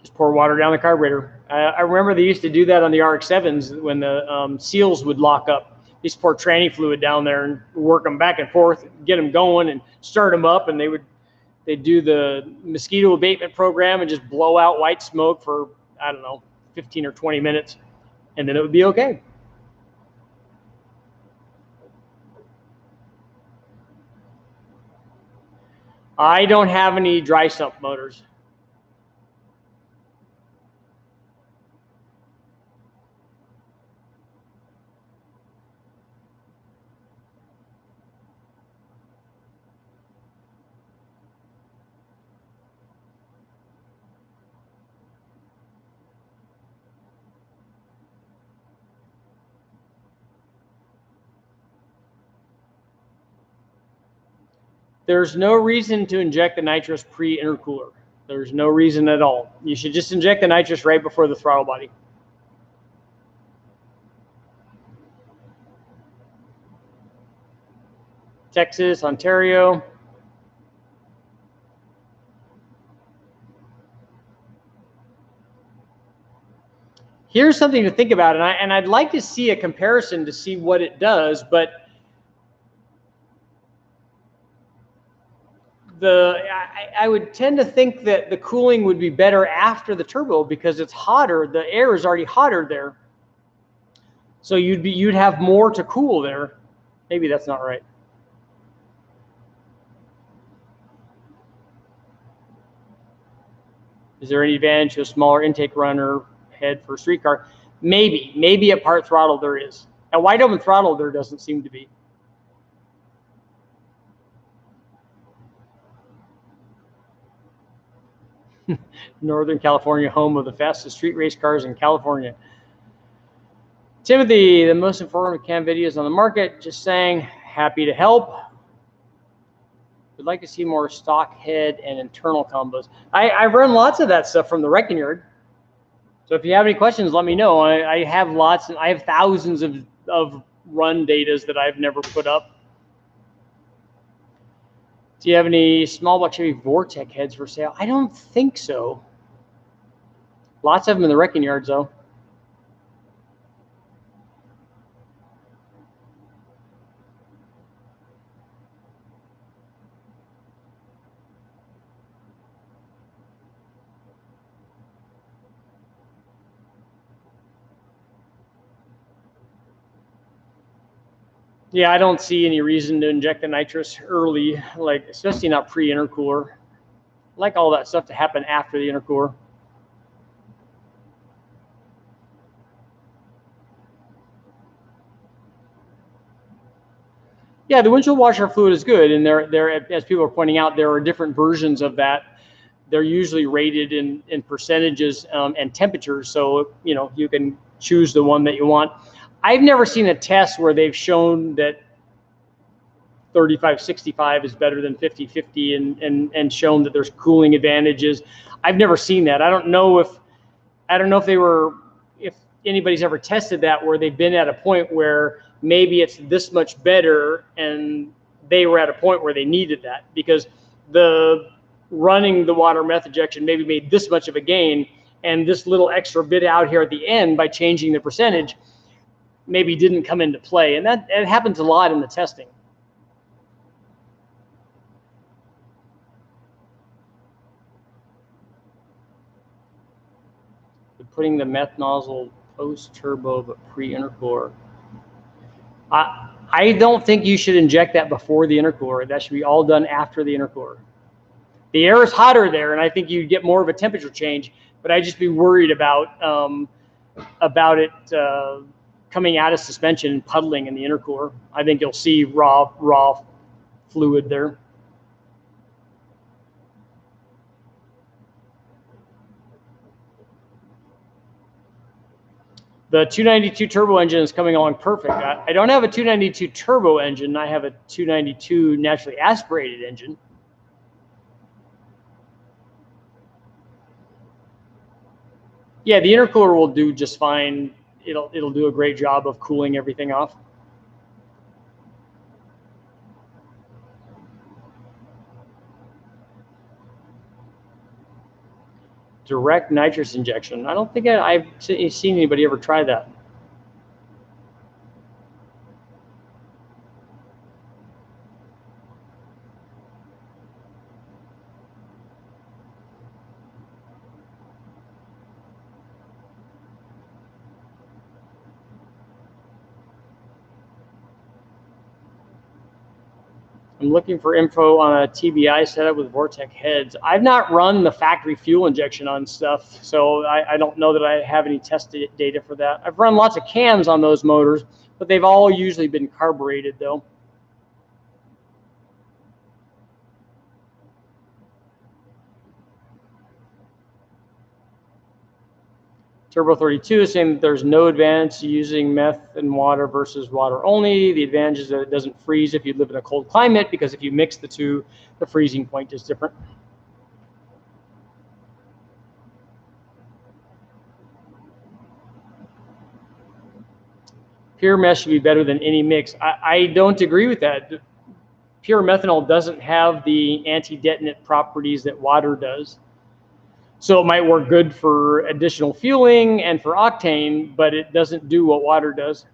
Just pour water down the carburetor. I remember they used to do that on the RX-7s when the seals would lock up. They used to pour tranny fluid down there and work them back and forth, get them going, and start them up, and they'd do the mosquito abatement program and just blow out white smoke for, I don't know, 15 or 20 minutes, and then it would be okay. I don't have any dry sump motors. There's no reason to inject the nitrous pre-intercooler. There's no reason at all. You should just inject the nitrous right before the throttle body. Texas, Ontario. Here's something to think about, and I'd like to see a comparison to see what it does, but I would tend to think that the cooling would be better after the turbo because it's hotter. The air is already hotter there, so you'd have more to cool there. Maybe that's not right. Is there any advantage to a smaller intake runner head for a streetcar? Maybe at part throttle there is. At wide open throttle there doesn't seem to be. Northern California, home of the fastest street race cars in California. Timothy, the most informative cam videos on the market. Just saying, happy to help. Would like to see more stock head and internal combos. I run lots of that stuff from the wrecking yard. So if you have any questions, let me know. I have lots, and I have thousands of run datas that I've never put up. Do you have any small block Chevy Vortec heads for sale? I don't think so. Lots of them in the wrecking yards, though. Yeah, I don't see any reason to inject the nitrous early, like especially not pre-intercooler. I like all that stuff to happen after the intercooler. Yeah, the windshield washer fluid is good, and there, as people are pointing out, there are different versions of that. They're usually rated in percentages and temperatures, so you can choose the one that you want. I've never seen a test where they've shown that 35-65 is better than 50-50 and shown that there's cooling advantages. I've never seen that. I don't know if anybody's ever tested that where they've been at a point where maybe it's this much better and they were at a point where they needed that because running the water meth injection maybe made this much of a gain, and this little extra bit out here at the end by changing the percentage maybe didn't come into play. And it happens a lot in the testing. Putting the meth nozzle post-turbo but pre-intercooler. I don't think you should inject that before the intercooler. That should be all done after the intercooler. The air is hotter there, and I think you get more of a temperature change, but I'd just be worried about it coming out of suspension and puddling in the intercooler. I think you'll see raw fluid there. The 292 turbo engine is coming along perfect. I don't have a 292 turbo engine. I have a 292 naturally aspirated engine. Yeah, the intercooler will do just fine. It'll do a great job of cooling everything off. Direct nitrous injection. I don't think I've seen anybody ever try that. I'm looking for info on a TBI setup with Vortec heads. I've not run the factory fuel injection on stuff, so I don't know that I have any test data for that. I've run lots of cams on those motors, but they've all usually been carbureted though. Turbo 32 is saying that there's no advantage to using meth and water versus water only. The advantage is that it doesn't freeze if you live in a cold climate, because if you mix the two, the freezing point is different. Pure meth should be better than any mix. I don't agree with that. Pure methanol doesn't have the anti-detonant properties that water does. So it might work good for additional fueling and for octane, but it doesn't do what water does.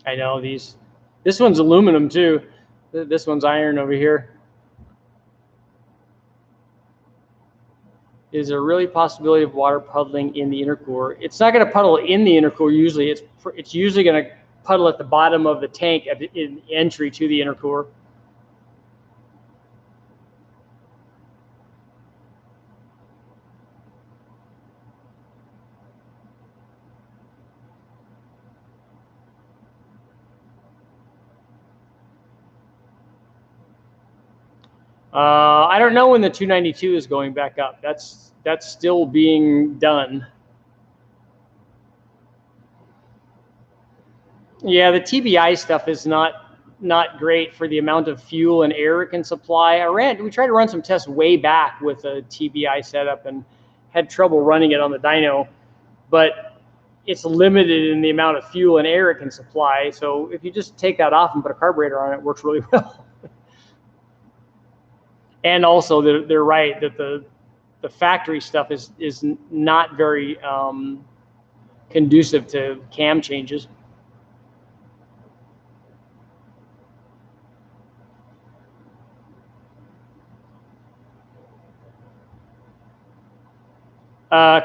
I know this one's aluminum too. This one's iron over here. Is there really a possibility of water puddling in the intercooler? It's not going to puddle in the intercooler usually. It's usually going to puddle at the bottom of the tank in entry to the intercooler. I don't know when the 292 is going back up. That's still being done. Yeah, the TBI stuff is not great for the amount of fuel and air it can supply. We tried to run some tests way back with a TBI setup and had trouble running it on the dyno, but it's limited in the amount of fuel and air it can supply. So if you just take that off and put a carburetor on it, it works really well. And also, they're right that the factory stuff is not very conducive to cam changes.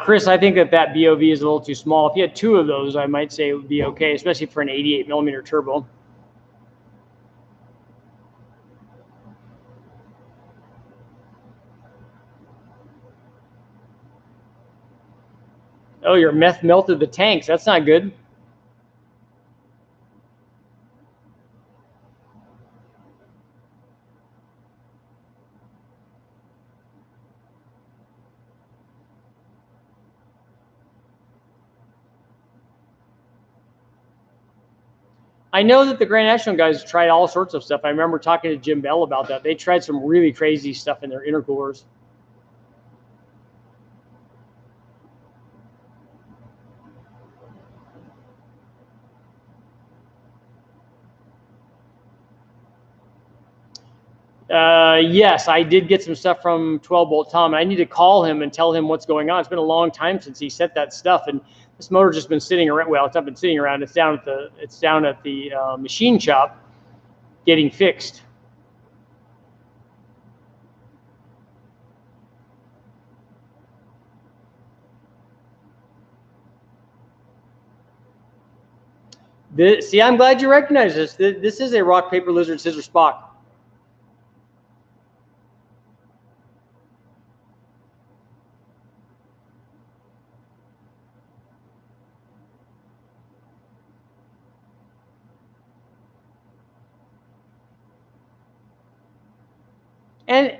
Chris, I think that BOV is a little too small. If you had two of those, I might say it would be okay, especially for an 88 millimeter turbo. Oh, your meth melted the tanks. That's not good. I know that the Grand National guys tried all sorts of stuff. I remember talking to Jim Bell about that. They tried some really crazy stuff in their intercoolers. Yes, I did get some stuff from 12 Bolt Tom. I need to call him and tell him what's going on. It's been a long time since he sent that stuff, and this motor's just been sitting around. Well, it's not been sitting around. It's down at the machine shop getting fixed. See, I'm glad you recognize this. This is a rock, paper, lizard, scissor, Spock. And,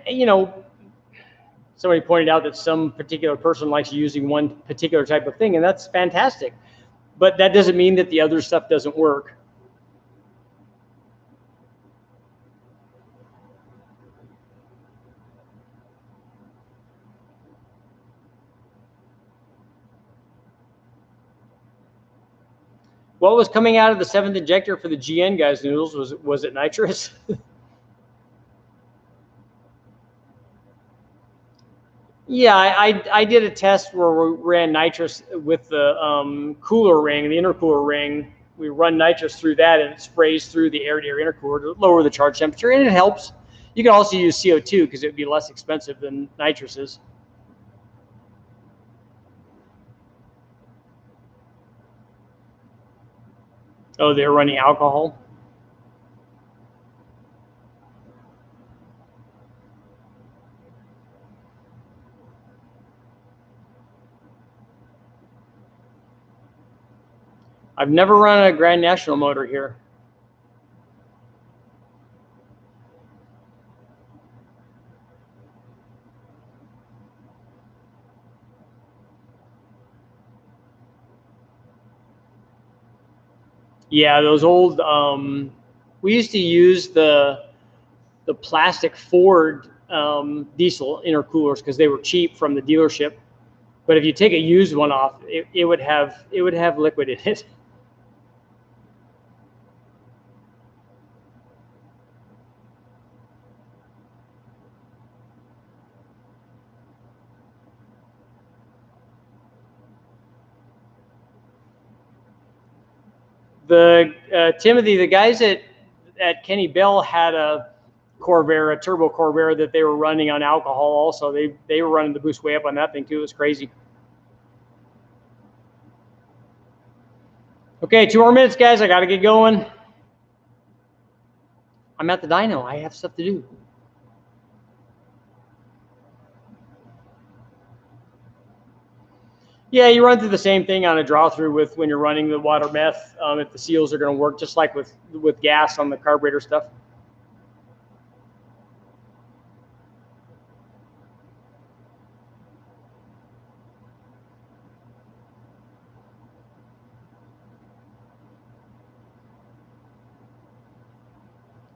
somebody pointed out that some particular person likes using one particular type of thing, and that's fantastic. But that doesn't mean that the other stuff doesn't work. What was coming out of the 7th injector for the GN guys' noodles? Was it nitrous? Yeah, I did a test where we ran nitrous with the cooler ring, the intercooler ring. We run nitrous through that, and it sprays through the air-to-air intercooler to lower the charge temperature, and it helps. You can also use CO2 because it would be less expensive than nitrous is. Oh, they're running alcohol? I've never run a Grand National motor here. Yeah, those old. We used to use the plastic Ford diesel intercoolers because they were cheap from the dealership. But if you take a used one off, it would have liquid in it. Timothy, the guys at Kenny Bell had a Corvair, a turbo Corvair that they were running on alcohol. Also, they were running the boost way up on that thing too. It was crazy. Okay, 2 more minutes, guys. I got to get going. I'm at the dyno. I have stuff to do. Yeah, you run through the same thing on a draw through with when you're running the water meth. If the seals are going to work, just like with gas on the carburetor stuff.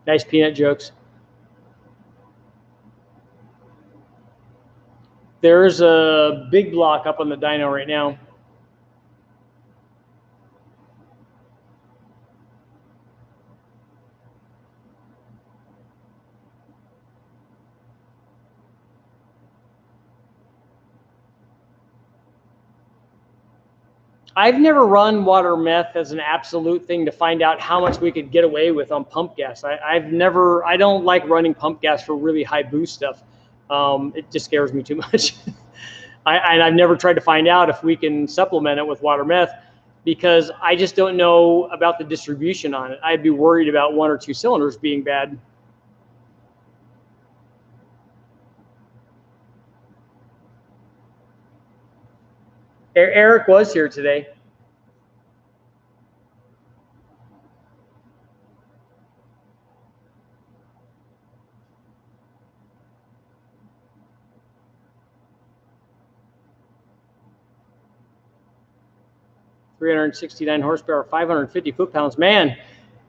Nice peanut jokes. There's a big block up on the dyno right now. I've never run water meth as an absolute thing to find out how much we could get away with on pump gas. I don't like running pump gas for really high boost stuff. It just scares me too much. I've never tried to find out if we can supplement it with water meth because I just don't know about the distribution on it. I'd be worried about 1 or 2 cylinders being bad. Eric was here today. .369 horsepower, 550 foot-pounds. Man,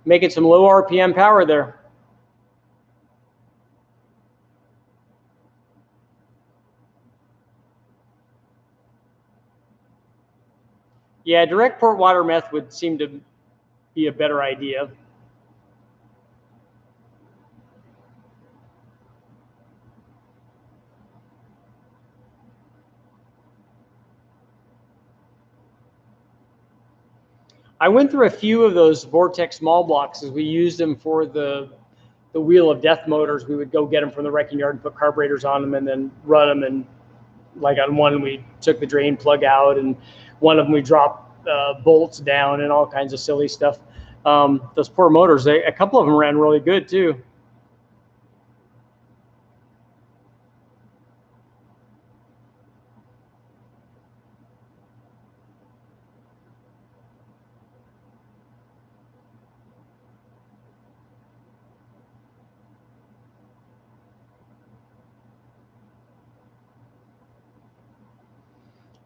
making some low RPM power there. Yeah, direct port water meth would seem to be a better idea. I went through a few of those Vortex small blocks as we used them for the Wheel of Death motors. We would go get them from the wrecking yard and put carburetors on them and then run them. And like on one, we took the drain plug out, and one of them we dropped bolts down and all kinds of silly stuff. Those poor motors, a couple of them ran really good too.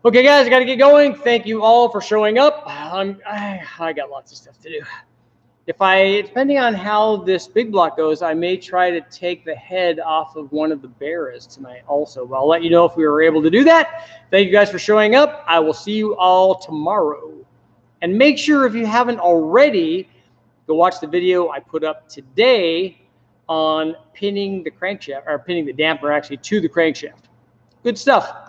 Okay, guys, I got to get going. Thank you all for showing up. I got lots of stuff to do. Depending on how this big block goes, I may try to take the head off of one of the Barras tonight also. But I'll let you know if we were able to do that. Thank you guys for showing up. I will see you all tomorrow. And make sure, if you haven't already, go watch the video I put up today on pinning the crankshaft, or pinning the damper actually to the crankshaft. Good stuff.